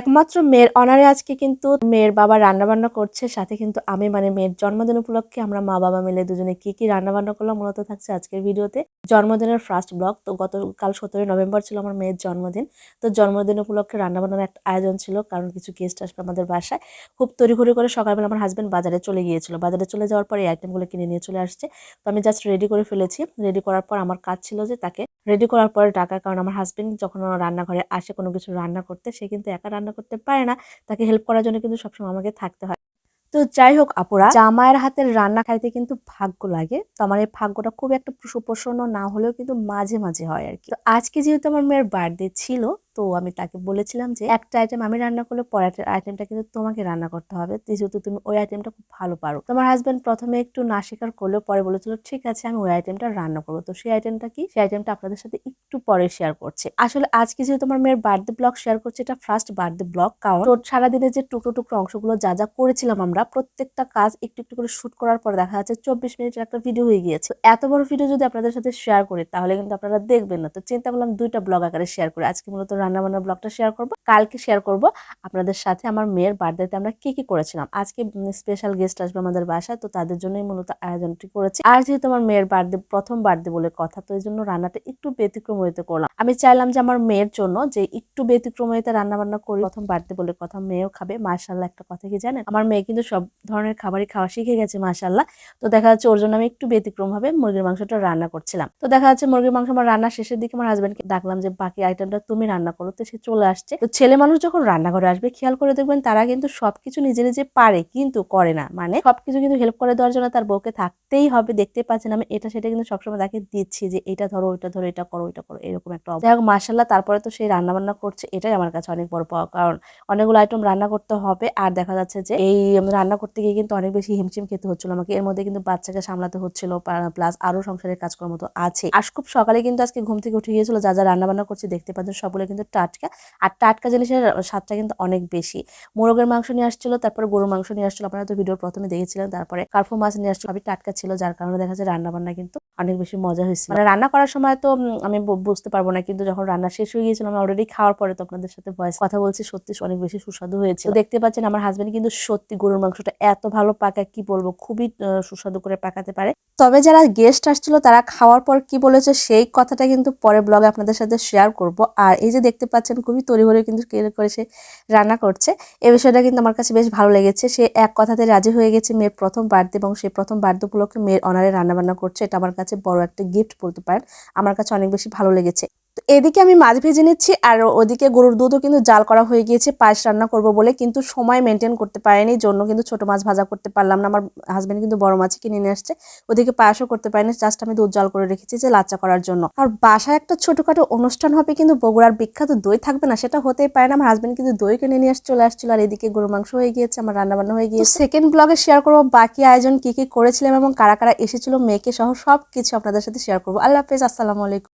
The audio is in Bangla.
একমাত্র মেয়ের অনারে আজকে কিন্তু মেয়ের বাবা রান্নাবান্না করছে, সাথে কিন্তু আমি মানে মেয়ের জন্মদিন উপলক্ষে আমরা মা বাবা মিলে দুজনে কি কি রান্নাবান্না করলাম মূলত থাকছে আজকের ভিডিওতে। জন্মদিনের ফার্স্ট ব্লগ। তো গতকাল 17 নভেম্বর ছিল আমার মেয়ের জন্মদিন। তো জন্মদিন উপলক্ষে রান্নাবান্নার একটা আয়োজন ছিল, কারণ কিছু গেস্ট আসবে আমাদের বাসায়। খুব তড়িঘড়ি করে সকালবেলা আমার হাজব্যান্ড বাজারে চলে গিয়েছিল, বাজারে চলে যাওয়ার পর এই আইটেমগুলো কিনে নিয়ে চলে আসছে। তো আমি জাস্ট রেডি করে ফেলেছি। রেডি করার পর আমার কাজ ছিল যে তাকে রেডি করার পরে ডাকা, কারণ আমার হাজবেন্ড যখন রান্নাঘরে আসে কোনো কিছু রান্না করতে, সে কিন্তু একা রান্না করতে পারে না, তাকে হেল্প করার জন্য কিন্তু সবসময় আমাকে থাকতে হয়। তো যাই হোক আপুরা, জামাইয়ের হাতের রান্না খাইতে কিন্তু ভাগ্য লাগে। তো আমার এই ভাগ্যটা খুব একটা সুপ্রসন্ন না হলেও কিন্তু মাঝে মাঝে হয় আর কি। তো আজকে যেহেতু আমার মেয়ের বার্থডে ছিল, তো আমি তাকে বলেছিলাম যে একটা আইটেম আমি রান্না করলে পরের আইটেমটা কিন্তু তোমাকে রান্না করতে হবে, যেহেতু তুমি ওই আইটেমটা খুব ভালো পারো। তোমার হাজবেন্ড প্রথমে একটু না স্বীকার করলেও পরে বলেছিল ঠিক আছে আমি ওই আইটেমটা রান্না করবো। তো সেই আইটেমটা কি, সেই আইটেমটা আপনাদের সাথে একটু পরে শেয়ার করছে। আসলে আজকে যেহেতু তোমার মেয়ের বার্থডে ব্লগ শেয়ার করছে, এটা ফার্স্ট বার্থডে ব্লগ, কারণ সারাদিনে যে টুকরো টুকরো অংশগুলো যা যা করেছিলাম আমরা প্রত্যেকটা কাজ একটু একটু করে শুট করার পর দেখা যাচ্ছে 24 মিনিটের একটা ভিডিও হয়ে গিয়েছে। এত বড় ভিডিও যদি আপনাদের সাথে শেয়ার করি তাহলে কিন্তু আপনারা দেখবেন না। তো চিন্তা করলাম দুইটা ব্লগ আকারে শেয়ার করি। আজকে মূলত রান্না বান্নার ব্লগটা শেয়ার করব, কালকে শেয়ার করব আপনাদের সাথে আমার মেয়ের বার্থডেতে আমরা কি কি করেছিলাম। আজকে স্পেশাল গেস্ট আসবে আমাদের বাসায়, তো তাদের জন্যই মূলত আয়োজনটি করেছি। আর যেহেতু আমার মেয়ের বার্থডে, প্রথম বার্থডে বলে কথা, তো এই জন্য রান্নাটা একটু ব্যতিক্রম হইতে করলাম। আমি চাইলাম যে আমার মেয়ের জন্য যে একটু ব্যতিক্রম হইতে রান্না বান্না করি, প্রথম বার্থডে বলে কথা, মেয়েও খাবে। মাশাআল্লাহ, একটা কথা কি জানেন, আমার মেয়ে কিন্তু সব ধরনের খাবারই খাওয়া শিখে গেছে মাশাআল্লাহ। তো দেখা যাচ্ছে ওর জন্য আমি একটু ব্যতিক্রম ভাবে মুরগির মাংসটা রান্না করছিলাম। তো দেখা যাচ্ছে মুরগির মাংস আমার রান্না শেষের দিকে আমার হাজবেন্ডকে ডাকলাম যে বাকি আইটেমটা তুমি রান্না করো। তো সে চলে আসছে। তো ছেলে মানুষ যখন রান্নাঘরে আসবে খেয়াল করে দেখবেন তারা কিন্তু সবকিছু নিজে নিজে পারে কিন্তু করে না, মানে সবকিছু কিন্তু হেল্প করে দেওয়ার জন্য তার বউকে থাকতেই হবে। দেখতে পাচ্ছেন আমি এটা সেটা কিন্তু সবসময় তাকে দিচ্ছি যে এটা ধরো, ওইটা ধরো, এটা করো, ওইটা করো, এরকম একটা। যাই হোক মাশাআল্লাহ, তারপরে তো সেই রান্না বান্না করছে, এটাই আমার কাছে অনেক বড় পাওয়া, কারণ অনেকগুলো আইটেম রান্না করতে হবে। আর দেখা যাচ্ছে যে এই রান্না করতে গিয়ে কিন্তু অনেক বেশি হিমশিম খেতে হচ্ছিল আমাকে। এর মধ্যে কিন্তু বাচ্চাকে সামলাতে হচ্ছিল, প্লাস আরো সংসারের কাজকর্ম তো আছে। আর খুব সকালে কিন্তু আজকে ঘুম থেকে উঠে গিয়েছিল, যা যা রান্না বান্না করছে দেখতে পাচ্ছেন সবগুলো কিন্তু টাটকা। আর টাটকা জিনিসের স্বাদটা কিন্তু অনেক বেশি। মোরগের মাংস নিয়ে আসছিল, তারপরে গরুর মাংস নিয়ে আসছিল, আপনারা তো ভিডিওর প্রথমে দেখেছিলেন। তারপরে কার্ফু মাছ নিয়ে আসছিল, সবই টাটকা ছিল, যার কারণে দেখা যায় রান্না বান্না কিন্তু অনেক বেশি মজা হয়েছিল। মানে রান্না করার সময় তো আমি বুঝতে পারবো না, কিন্তু যখন রান্না শেষ হয়ে গিয়েছিল আমি অলরেডি খাওয়ার পরে তো আপনাদের সাথে ভয়েস কথা বলছি, সত্যি অনেক বেশি সুস্বাদু হয়েছে। তো দেখতে পাচ্ছেন আমার হাজবেন্ড কিন্তু সত্যি গরুর মাংসটা এত ভালো পাকায়, কি বলবো, খুবই সুস্বাদু করে পাকাতে পারে। তবে যারা গেস্ট আসছিল তারা খাওয়ার পর কি বলেছে সেই কথাটা কিন্তু পরে ব্লগে আপনাদের সাথে শেয়ার করব। আর এই যে দেখতে পাচ্ছেন খুবই তড়িঘড়ি কিন্তু কেড়ে করে সে রান্না করছে, এই বিষয়টা কিন্তু আমার কাছে বেশ ভালো লেগেছে। সে এক কথাতে রাজি হয়ে গেছে মেয়ের প্রথম বার্থডে, এবং সেই প্রথম বার্থডে উপলক্ষে মেয়ের অনারে রান্নাবান্না করছে। এটা আমার কাছে বড় একটা গিফট বলতে পারেন, আমার কাছে অনেক বেশি ভালো লেগেছে। তো এদিকে আমি মাছ ভেজে নিচ্ছি, আর ওদিকে গরুর দুধও কিন্তু জাল করা হয়ে গিয়েছে পায়েস রান্না করব বলে, কিন্তু সময় মেনটেন করতে পারেনি জন্য কিন্তু ছোট মাছ ভাজা করতে পারলাম না। আমার হাজবেন্ড কিন্তু বড় মাছই কিনে নিয়ে আসছে, ওদিকে পায়েসও করতে পারিনি, জাস্ট আমি দুধ জাল করে রেখেছি যে লাচ্চা করার জন্য। আর বাসায় একটা ছোটখাটো অনুষ্ঠান হবে, কিন্তু বগুড়ার বিখ্যাত দই থাকবে না সেটা হতেই পারে না। আমার হাজবেন্ড কিন্তু দই কিনে নিয়ে চলে আসছিল, আর এদিকে গরু মাংস হয়ে গিয়েছে, আমার রান্না বান্না হয়ে গিয়েছে। সেকেন্ড ব্লগে শেয়ার করবো বাকি আয়োজন কি কি করেছিলাম এবং কারা কারা এসেছিল, মেয়েকে সহ সবকিছু আপনাদের সাথে শেয়ার করবো। আল্লাহ হাফেজ, আসসালামু আলাইকুম।